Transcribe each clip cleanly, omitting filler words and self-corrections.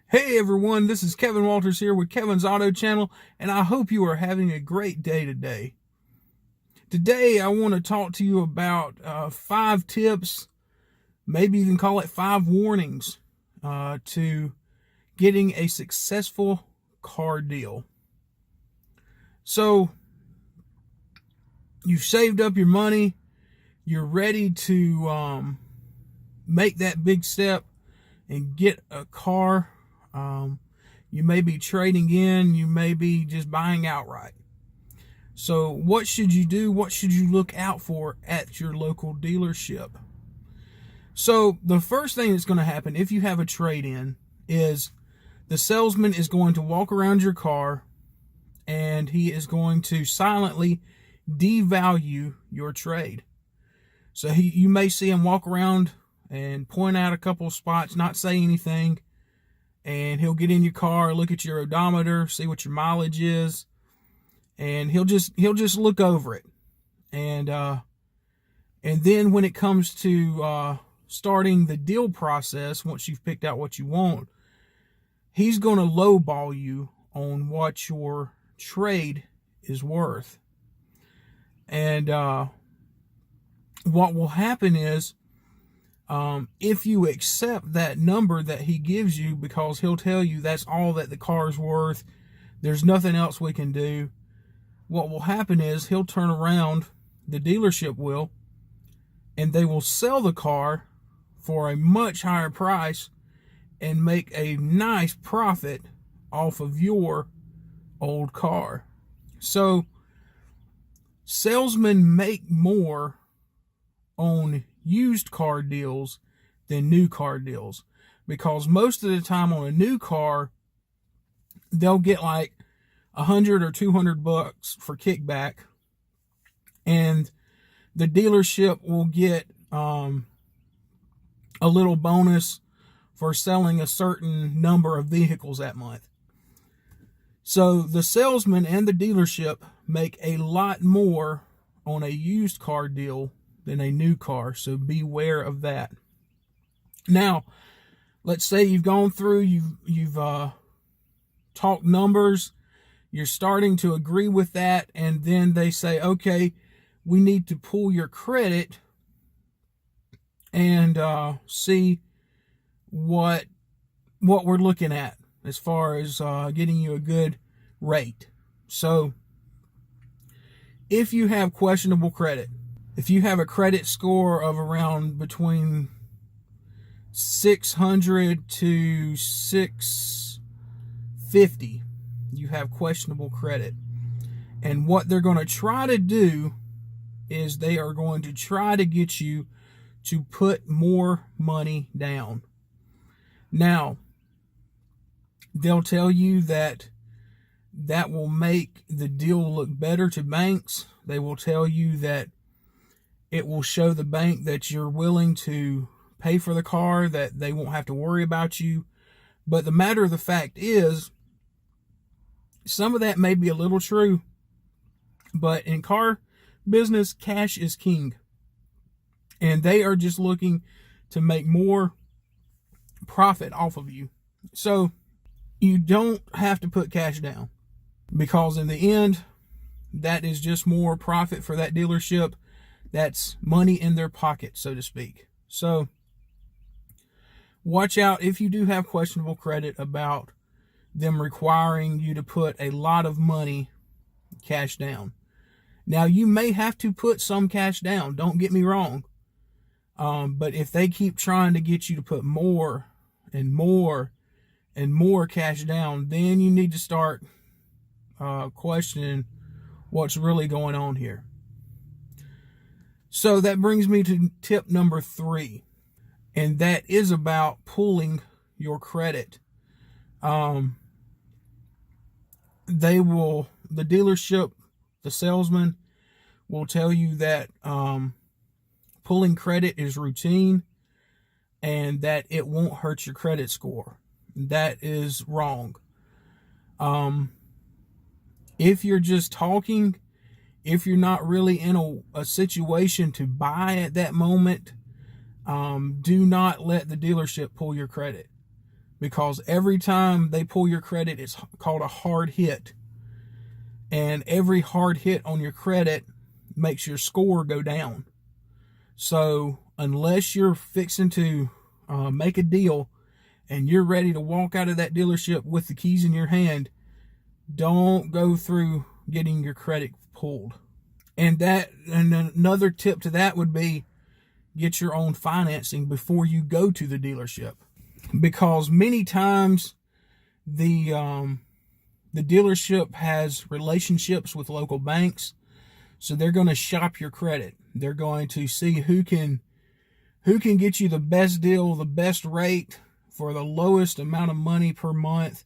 Hey everyone, this is Kevin Walters here with Kevin's Auto Channel, and I hope you are having a great day today. Today I want to talk to you about 5 tips, maybe even call it 5 warnings to getting a successful car deal. So, you've saved up your money, you're ready to make that big step and get a car. You may be trading in, you may be just buying outright. So what should you do? What should you look out for at your local dealership? So the first thing that's going to happen if you have a trade-in is the salesman is going to walk around your car and he is going to silently devalue your trade. So you may see him walk around and point out a couple of spots, not say anything, and he'll get in your car, look at your odometer, see what your mileage is, and he'll just look over it. And then when it comes to starting the deal process, once you've picked out what you want, he's going to lowball you on what your trade is worth. And what will happen is, if you accept that number that he gives you, because he'll tell you that's all that the car's worth, there's nothing else we can do, what will happen is he'll turn around, the dealership will, and they will sell the car for a much higher price and make a nice profit off of your old car. So salesmen make more on used car deals than new car deals, because most of the time on a new car they'll get like $100 or $200 for kickback, and the dealership will get a little bonus for selling a certain number of vehicles that month. So the salesman and the dealership make a lot more on a used car deal than a new car, so beware of that. Now, let's say you've gone through, you've talked numbers, you're starting to agree with that, and then they say, okay, we need to pull your credit and see what we're looking at as far as getting you a good rate. So if you have questionable credit, if you have a credit score of around between 600 to 650, you have questionable credit. And what they're going to try to do is they are going to try to get you to put more money down. Now, they'll tell you that will make the deal look better to banks. They will tell you that it will show the bank that you're willing to pay for the car, that they won't have to worry about you. But the matter of the fact is, some of that may be a little true, but in car business, cash is king. And they are just looking to make more profit off of you. So you don't have to put cash down, because in the end, that is just more profit for that dealership. That's money in their pocket, so to speak. So watch out if you do have questionable credit about them requiring you to put a lot of money cash down. Now, you may have to put some cash down, don't get me wrong. But if they keep trying to get you to put more and more and more cash down, then you need to start questioning what's really going on here. So that brings me to tip number 3, and that is about pulling your credit. The dealership, the salesman will tell you that pulling credit is routine and that it won't hurt your credit score. That is wrong. If you're just talking, if you're not really in a situation to buy at that moment, do not let the dealership pull your credit. because every time they pull your credit, it's called a hard hit. And every hard hit on your credit makes your score go down. So unless you're fixing to make a deal and you're ready to walk out of that dealership with the keys in your hand, don't go through getting your credit pulled. And another tip to that would be get your own financing before you go to the dealership, because many times the dealership has relationships with local banks, so they're going to shop your credit. They're going to see who can get you the best deal, the best rate for the lowest amount of money per month.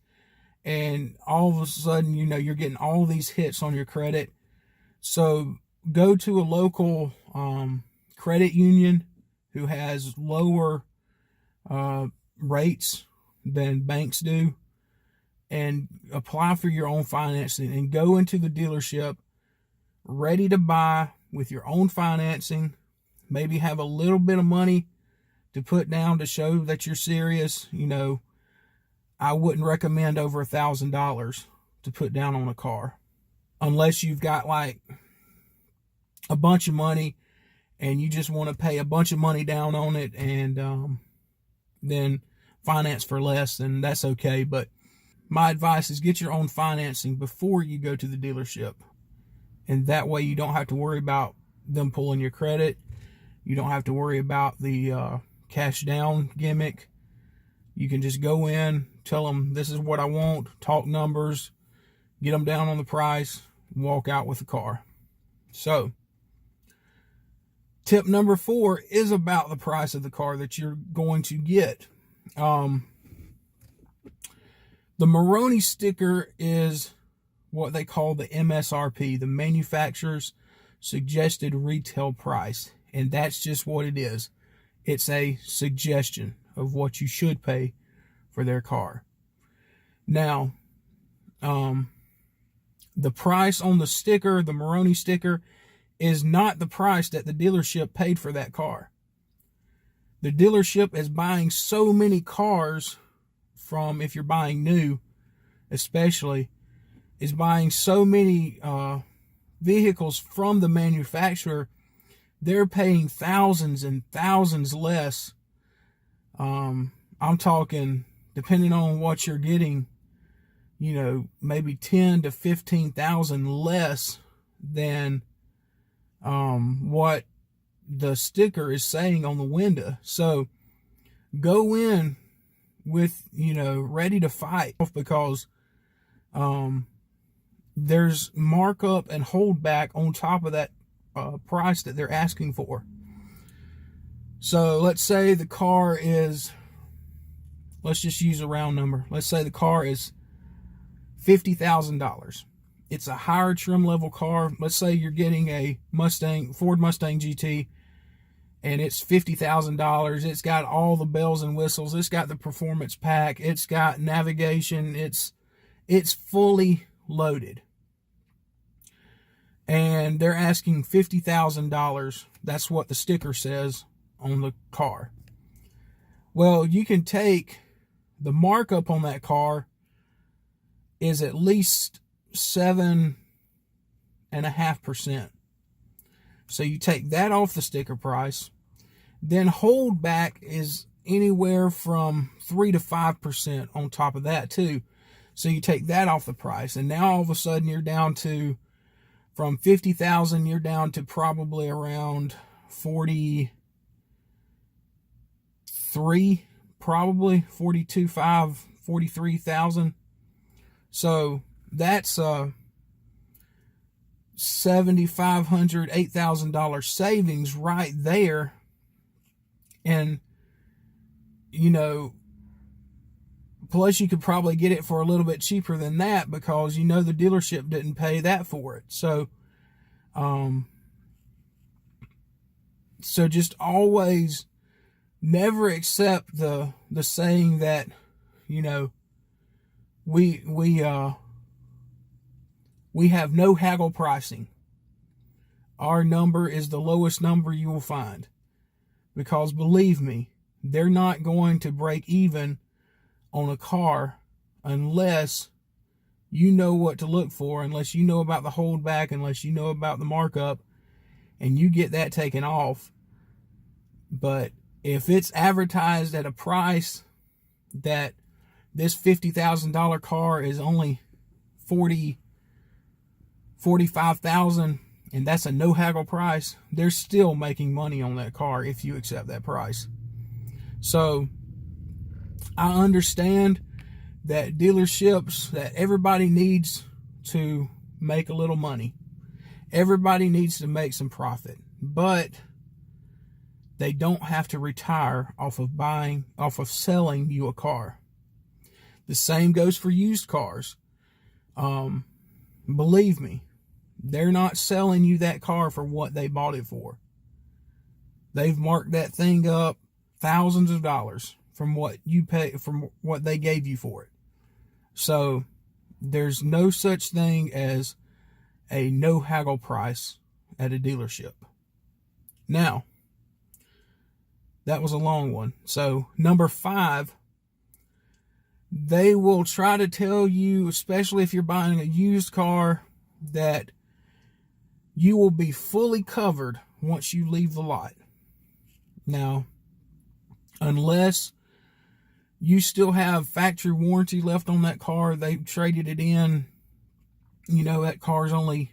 And all of a sudden, you're getting all these hits on your credit. So go to a local credit union who has lower rates than banks do, and apply for your own financing and go into the dealership ready to buy with your own financing. Maybe have a little bit of money to put down to show that you're serious. I wouldn't recommend over $1,000 to put down on a car unless you've got like a bunch of money and you just want to pay a bunch of money down on it and then finance for less, then that's okay. But my advice is get your own financing before you go to the dealership. And that way you don't have to worry about them pulling your credit. You don't have to worry about the cash down gimmick. You can just go in, tell them this is what I want, talk numbers, get them down on the price, and walk out with the car. So, tip number 4 is about the price of the car that you're going to get. The Moroni sticker is what they call the MSRP, the manufacturer's suggested retail price. And that's just what it is. It's a suggestion of what you should pay for their car. Now, the price on the sticker, the Moroni sticker, is not the price that the dealership paid for that car. The dealership is buying so many cars from, if you're buying new, especially, is buying so many vehicles from the manufacturer, they're paying thousands and thousands less. I'm talking, depending on what you're getting, maybe 10 to 15,000 less than what the sticker is saying on the window. So go in with, ready to fight, because there's markup and holdback on top of that price that they're asking for. So let's say the car is, let's just use a round number. Let's say the car is $50,000. It's a higher trim level car. Let's say you're getting a Ford Mustang GT, and it's $50,000. It's got all the bells and whistles. It's got the performance pack. It's got navigation. It's fully loaded. And they're asking $50,000. That's what the sticker says on the car. Well, you can take the markup on that car is at least 7.5%. So you take that off the sticker price. Then holdback is anywhere from 3 to 5% on top of that too. So you take that off the price, and now all of a sudden you're down to, from 50,000, you're down to probably around 43, probably 42.5, 43,000. So that's $7,500, $8,000 savings right there. And plus you could probably get it for a little bit cheaper than that, because the dealership didn't pay that for it. So just always never accept the saying that we have no haggle pricing. Our number is the lowest number you will find, because believe me, they're not going to break even on a car unless you know what to look for, unless you know about the holdback, unless you know about the markup, and you get that taken off. But if it's advertised at a price that this $50,000 car is only $45,000, and that's a no haggle price, they're still making money on that car if you accept that price. So I understand that dealerships, that everybody needs to make a little money. Everybody needs to make some profit, but they don't have to retire off of selling you a car. The same goes for used cars. Believe me, they're not selling you that car for what they bought it for. They've marked that thing up thousands of dollars from what you pay, from what they gave you for it. So there's no such thing as a no haggle price at a dealership. Now, that was a long one. So number 5, they will try to tell you, especially if you're buying a used car, that you will be fully covered once you leave the lot. Now, unless you still have factory warranty left on that car, they traded it in, that car's only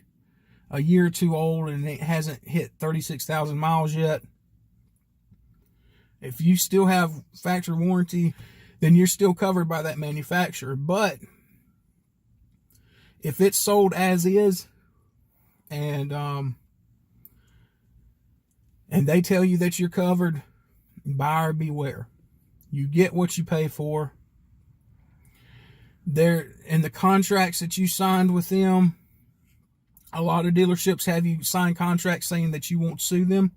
a year or two old and it hasn't hit 36,000 miles yet. If you still have factory warranty, then you're still covered by that manufacturer. But if it's sold as is, and they tell you that you're covered, buyer beware. You get what you pay for. There, in the contracts that you signed with them, a lot of dealerships have you sign contracts saying that you won't sue them,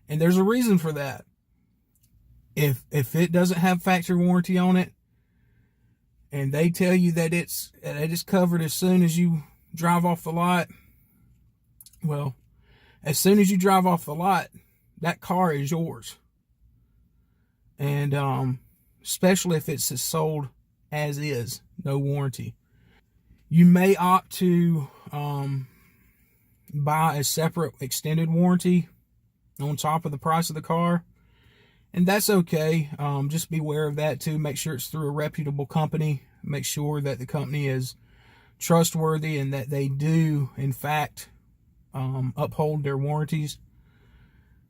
and there's a reason for that. If it doesn't have factory warranty on it, and they tell you that it's covered as soon as you drive off the lot, well, as soon as you drive off the lot, that car is yours. And especially if it's sold as is, no warranty. You may opt to buy a separate extended warranty on top of the price of the car, and that's okay. Just beware of that too. Make sure it's through a reputable company. Make sure that the company is trustworthy and that they do, in fact, uphold their warranties.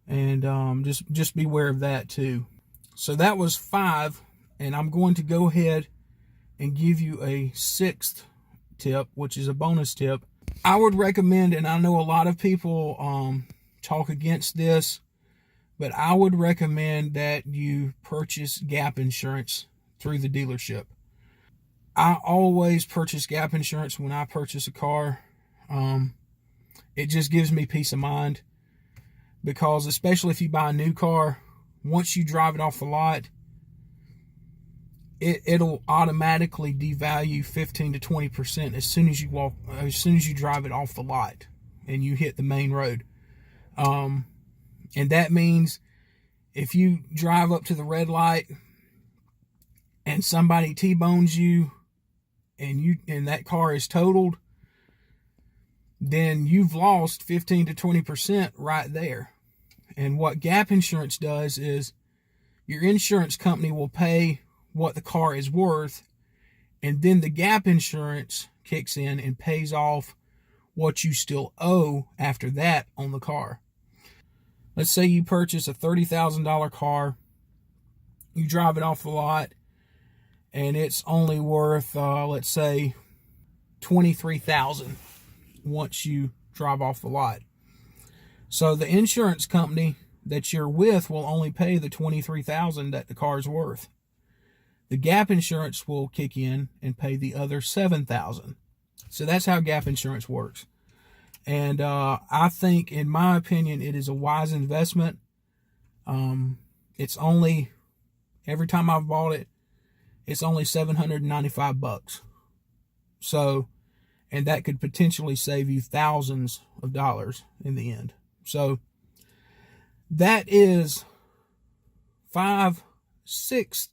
And just beware of that too. So that was 5, and I'm going to go ahead and give you a 6th tip, which is a bonus tip. I would recommend, and I know a lot of people talk against this, but I would recommend that you purchase gap insurance through the dealership. I always purchase gap insurance when I purchase a car. It just gives me peace of mind, because especially if you buy a new car, once you drive it off the lot, it'll automatically devalue 15 to 20% as soon as you drive it off the lot and you hit the main road. And that means if you drive up to the red light and somebody T-bones you and that car is totaled, then you've lost 15 to 20% right there. And what gap insurance does is your insurance company will pay what the car is worth, and then the gap insurance kicks in and pays off what you still owe after that on the car. Let's say you purchase a $30,000 car, you drive it off the lot, and it's only worth, let's say, $23,000 once you drive off the lot. So the insurance company that you're with will only pay the $23,000 that the car's worth. The gap insurance will kick in and pay the other $7,000. So that's how gap insurance works. And I think, in my opinion, it is a wise investment. It's only, every time I've bought it, it's only $795. So, and that could potentially save you thousands of dollars in the end. So that is 5, 6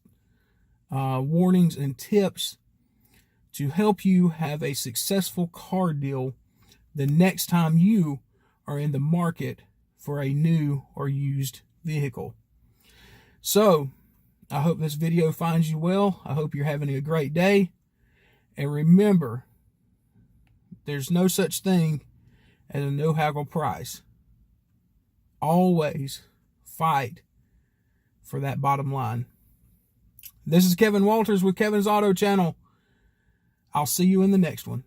warnings and tips to help you have a successful car deal the next time you are in the market for a new or used vehicle. So, I hope this video finds you well. I hope you're having a great day. And remember, there's no such thing as a no haggle price. Always fight for that bottom line. This is Kevin Walters with Kevin's Auto Channel. I'll see you in the next one.